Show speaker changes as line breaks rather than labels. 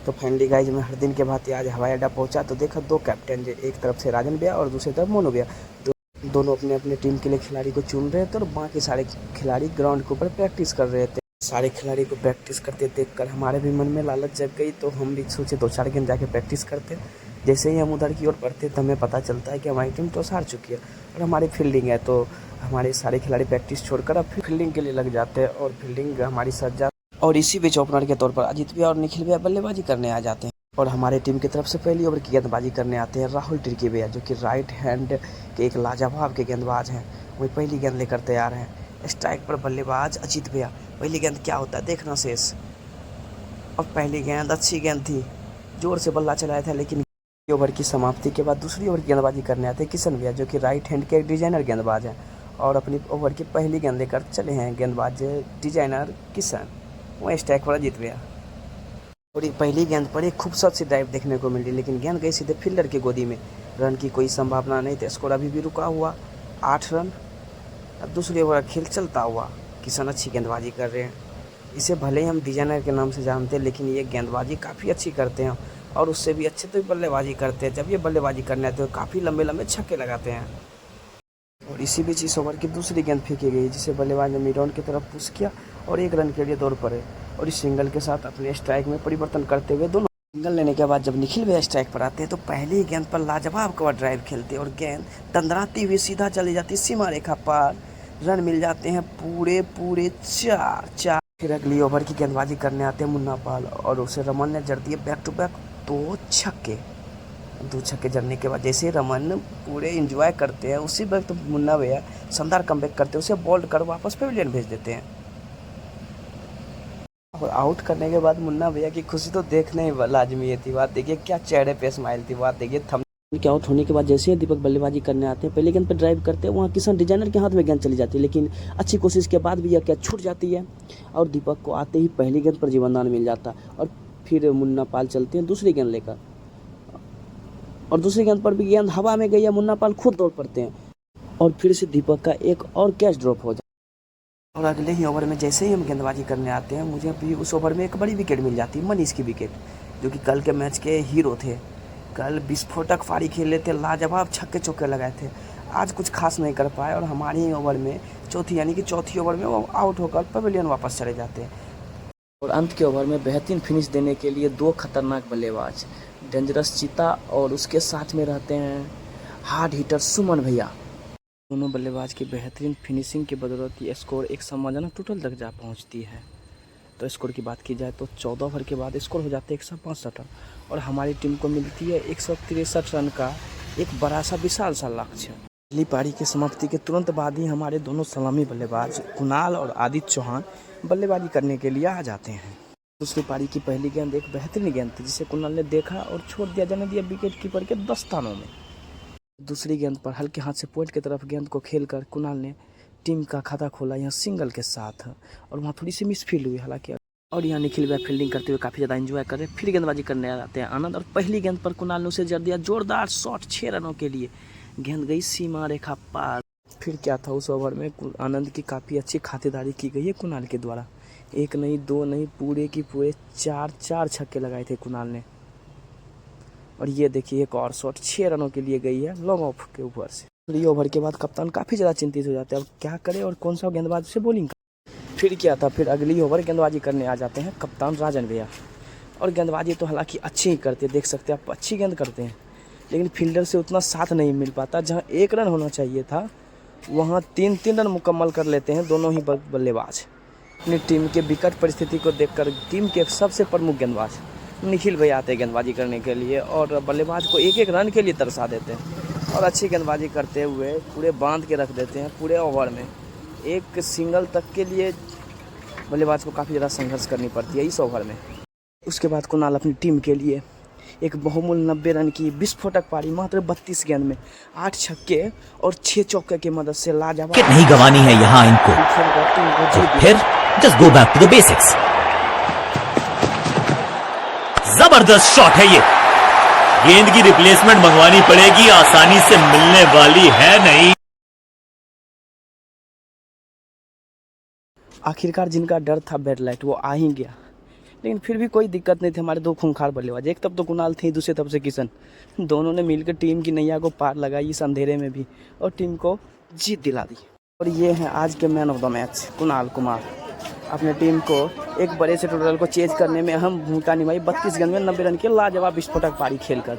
तो finally guys मैं हर दिन के भांति आज हवाई अड्डा पहुंचा तो देखा दो कैप्टन, एक तरफ से राजन भैया और दूसरी तरफ मोनू भैया, दोनों अपने अपने टीम के लिए खिलाड़ी को चुन रहे थे और बाकी सारे खिलाड़ी ग्राउंड के ऊपर प्रैक्टिस कर रहे थे। सारे खिलाड़ी को प्रैक्टिस करते देखकर हमारे भी मन में लालच जग गई, तो हम भी सोचे 2-4 गेंद जाके प्रैक्टिस करते। जैसे ही हम उधर की ओर बढ़ते तो हमें पता चलता है कि हमारी टीम टॉस हार चुकी है और हमारी फील्डिंग है, तो हमारे सारे खिलाड़ी प्रैक्टिस छोड़कर अब फील्डिंग के लिए लग जाते हैं और फील्डिंग हमारी सज जाती है। और इसी बीच ओपनर के तौर पर अजीत भैया और निखिल भैया बल्लेबाजी करने आ जाते हैं और हमारे टीम की तरफ से पहली ओवर की गेंदबाजी करने आते हैं राहुल तिर्की भैया, जो कि राइट हैंड के एक लाजवाब के गेंदबाज हैं। वही पहली गेंद लेकर तैयार हैं। स्ट्राइक पर बल्लेबाज अजीत भैया। पहली गेंद क्या होता है देखना शेष। और पहली गेंद अच्छी गेंद थी, जोर से बल्ला चलाया था, लेकिन ओवर की समाप्ति के बाद दूसरी ओवर की गेंदबाजी करने आते हैं किशन भैया, जो कि राइट हैंड के एक डिजाइनर गेंदबाज हैं और अपनी ओवर की पहली गेंद लेकर चले हैं गेंदबाज डिजाइनर किशन। वहीं स्ट्राइक पर अजीत भैया। और पहली गेंद पर एक खूबसूरत सी ड्राइव देखने को मिली, लेकिन गेंद गई सीधे फील्डर की गोदी में। रन की कोई संभावना नहीं थी, स्कोर अभी भी रुका हुआ 8 रन। अब दूसरी ओवर खेल चलता हुआ किशन अच्छी गेंदबाजी कर रहे हैं। इसे भले ही हम डिजाइनर के नाम से जानते हैं, लेकिन ये गेंदबाजी काफ़ी अच्छी करते हैं और उससे भी अच्छे तो बल्लेबाजी करते हैं। जब ये बल्लेबाजी करने आते हैं तो काफ़ी लंबे लंबे छक्के लगाते हैं। और इसी बीच इस ओवर की दूसरी गेंद फेंकी गई, जिसे बल्लेबाज ने मिड ऑन की तरफ पुश किया और 1 रन के लिए दौड़ पड़े और इस सिंगल के साथ अपने स्ट्राइक में परिवर्तन करते हुए दोनों सिंगल लेने के बाद जब निखिल भैया स्ट्राइक पर आते हैं तो पहली गेंद पर लाजवाब कवर ड्राइव खेलते और गेंद दंदराती हुई सीधा चली जाती सीमा रेखा पार। रन मिल जाते हैं पूरे 4। फिर अगली ओवर की गेंदबाजी करने आते हैं मुन्ना पाल और उसे रमन ने जड़ दिए बैक टू बैक 2 छक्के जड़ने के बाद जैसे रमन पूरे एंजॉय करते हैं, उसी वक्त मुन्ना भैया शानदार कमबैक करते हैं, उसे बोल्ड कर वापस पेविलियन भेज देते हैं। और आउट करने के बाद मुन्ना भैया की खुशी तो देखने ही लाजमी थी। बात देखिए क्या चेहरे पे स्माइल थी। बात देखिए थम के आउट होने के बाद जैसे ही दीपक बल्लेबाजी करने आते हैं, पहले गेंद पर ड्राइव करते हैं, वहाँ किशन डिजाइनर के हाथ में गेंद चली जाती है, लेकिन अच्छी कोशिश के बाद भी यह कैच छूट जाती है और दीपक को आते ही पहली गेंद पर जीवनदान मिल जाता है। और फिर मुन्ना पाल चलते हैं दूसरी गेंद लेकर और दूसरी गेंद पर भी गेंद हवा में गई है, मुन्ना पाल खुद दौड़ पड़ते हैं और फिर से दीपक का एक और कैच ड्रॉप हो जाता है। और अगले ही ओवर में जैसे ही हम गेंदबाजी करने आते हैं, मुझे भी उस ओवर में एक बड़ी विकेट मिल जाती है, मनीष की विकेट, जो कि कल के मैच के हीरो थे। कल विस्फोटक पारी खेले थे, लाजवाब छक्के चौके लगाए थे। आज कुछ खास नहीं कर पाए और हमारी ही ओवर में चौथी ओवर में वो आउट होकर पवेलियन वापस चले जाते हैं। और अंत के ओवर में बेहतरीन फिनिश देने के लिए 2 खतरनाक बल्लेबाज डेंजरस चीता और उसके साथ में रहते हैं हार्ड हिटर सुमन भैया। दोनों बल्लेबाज की बेहतरीन फिनिशिंग की बदौलत ये स्कोर एक सम्मानजनक टोटल तक जा पहुंचती है। तो स्कोर की बात की जाए तो 14 ओवर के बाद स्कोर हो जाते हैं 165 रन और हमारी टीम को मिलती है 163 रन का एक बड़ा सा विशाल सा लक्ष्य। पहली पारी की समाप्ति के तुरंत बाद ही हमारे दोनों सलामी बल्लेबाज कुणाल और आदित्य चौहान बल्लेबाजी करने के लिए आ जाते हैं। दूसरी पारी की पहली गेंद एक बेहतरीन गेंद थी, जिसे कुणाल ने देखा और छोड़ दिया, जाने दिया विकेट कीपर के 10 स्थानों में। दूसरी गेंद पर हल्के हाथ से पॉइंट की तरफ गेंद को खेलकर कुणाल ने टीम का खाता खोला यहाँ सिंगल के साथ और वहाँ थोड़ी सी मिसफील्ड हुई हालांकि। और यहाँ निखिल भैया फील्डिंग करते हुए काफ़ी ज़्यादा एंजॉय कर रहे हैं। फिर गेंदबाजी करने आते हैं आनंद और पहली गेंद पर कुणाल ने उसे जड़ दिया जोरदार शॉट 6 रनों के लिए। गेंद गई सीमा रेखा पार। फिर क्या था, उस ओवर में आनंद की काफ़ी अच्छी खातिरदारी की गई है कुणाल के द्वारा। 1 नहीं 2 नहीं पूरे 4 छक्के लगाए थे कुणाल ने। और ये देखिए एक और शॉट 6 रनों के लिए गई है लॉन्ग ऑफ के ऊपर से। और ये ओवर के बाद कप्तान काफ़ी ज़्यादा चिंतित हो जाते हैं, अब क्या करे और कौन सा गेंदबाज से बॉलिंग करे। फिर क्या था, फिर अगली ओवर गेंदबाजी करने आ जाते हैं कप्तान राजन भैया और गेंदबाजी तो हालांकि अच्छी ही करते, देख सकते हैं आप, अच्छी गेंद करते हैं, लेकिन फील्डर से उतना साथ नहीं मिल पाता। जहाँ 1 रन होना चाहिए था वहाँ 3 रन मुकम्मल कर लेते हैं दोनों ही बल्लेबाज। अपनी टीम के विकट परिस्थिति को देखकर टीम के सबसे प्रमुख गेंदबाज निखिल भैया आते हैं गेंदबाजी करने के लिए और बल्लेबाज को 1 रन के लिए तरसा देते हैं और अच्छी गेंदबाजी करते हुए पूरे बांध के रख देते हैं। पूरे ओवर में एक सिंगल तक के लिए बल्लेबाज को काफ़ी ज़्यादा संघर्ष करनी पड़ती है इस ओवर में। उसके बाद कुणाल अपनी टीम के लिए एक बहुमूल्य 90 रन की विस्फोटक पारी मात्र 32 गेंद में 8 छक्के और 6 चौके की मदद से लाजवाब
नहीं गंवानी है यहाँ इनको, तो फिर just go back to the basics. जबरदस्त शॉट है ये, गेंद की रिप्लेसमेंट मंगवानी पड़ेगी, आसानी से मिलने वाली है नहीं।
आखिरकार जिनका डर था बैड लाइट वो आ ही गया। लेकिन फिर भी कोई दिक्कत नहीं थी। हमारे दो खूंखार बल्लेबाज, एक तरफ तो कुणाल थी, दूसरी तरफ से किशन, दोनों ने मिलकर टीम की नैया को पार लगाई इस अंधेरे में भी और टीम को जीत दिला दी। और ये हैं आज के man of the match Kunal Kumar. अपने टीम को एक बड़े से टोटल को चेज करने में अहम भूमिका निभाई। 32 गेंद में 90 रन की लाजवाब विस्फोटक पारी खेलकर।